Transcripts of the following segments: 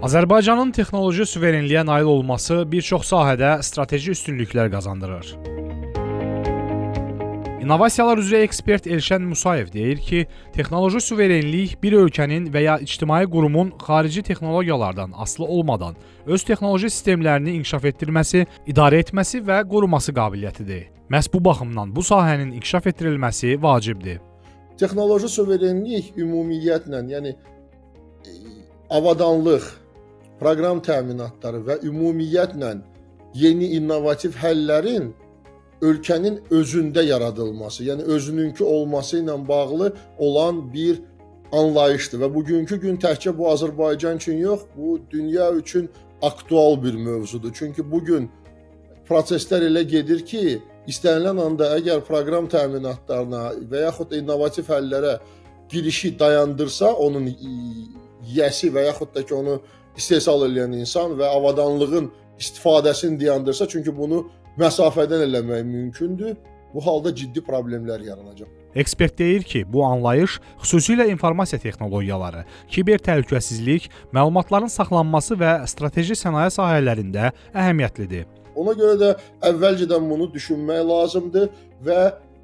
Azərbaycanın texnoloji suverenliyə nail olması bir çox sahədə strateji üstünlüklər qazandırır. İnnovasiyalar üzrə ekspert Elşən Musayev deyir ki, texnoloji suverenlik bir ölkənin və ya ictimai qurumun xarici texnologiyalardan asılı olmadan öz texnoloji sistemlərini inkişaf etdirməsi, idarə etməsi və qoruması qabiliyyətidir. Məhz bu baxımdan bu sahənin inkişaf etdirilməsi vacibdir. Texnoloji suverenlik ümumiyyətlə, yəni avadanlıq, proqram təminatları və ümumiyyətlə yeni innovativ həllərin ölkənin özündə yaradılması, yəni özününkü olması ilə bağlı olan bir anlayışdır və bugünkü gün təkcə bu Azərbaycan üçün yox, bu dünya üçün aktual bir mövzudur. Çünki bugün proseslər elə gedir ki, istənilən anda əgər proqram təminatlarına və yaxud da innovativ həllərə girişi dayandırsa, onun yiyəsi və yaxud da ki, onu istehsal edən insan və avadanlığın istifadəsini dayandırsa, çünki bunu məsafədən eləmək mümkündür. Bu halda ciddi problemlər yaranacaq. Ekspert deyir ki, bu anlayış xüsusilə informasiya texnologiyaları, kiber təhlükəsizlik, məlumatların saxlanması və strateji sənaye sahələrində əhəmiyyətlidir. Ona görə də əvvəlcədən bunu düşünmək lazımdır və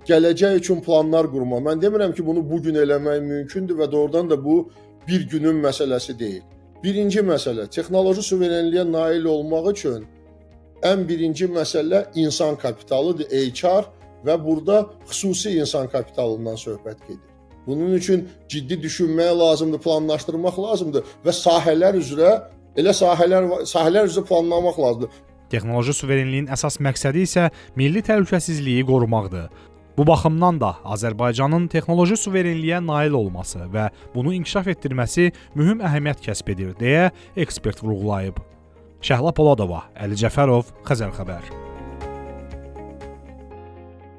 gələcək üçün planlar qurmaq. Mən demirəm ki, bunu bugün eləmək mümkündür və doğrudan da bu bir günün məsələsi deyil. Birinci məsələ, texnoloji suverenliyə nail olmaq üçün ən birinci məsələ insan kapitalıdır, HR və burada xüsusi insan kapitalından söhbət gedir. Bunun üçün ciddi düşünmək lazımdır, planlaşdırmaq lazımdır və sahələr üzrə sahələr üzrə planlamaq lazımdır. Texnoloji suverenliyin əsas məqsədi isə milli təhlükəsizliyi qorumaqdır. Bu baxımdan da Azərbaycanın texnoloji suverenliyə nail olması və bunu inkişaf etdirməsi mühüm əhəmiyyət kəsb edir deyə ekspert vurğulayıb. Şəhla Poladova, Əli Cəfərov, Xəzər xəbər.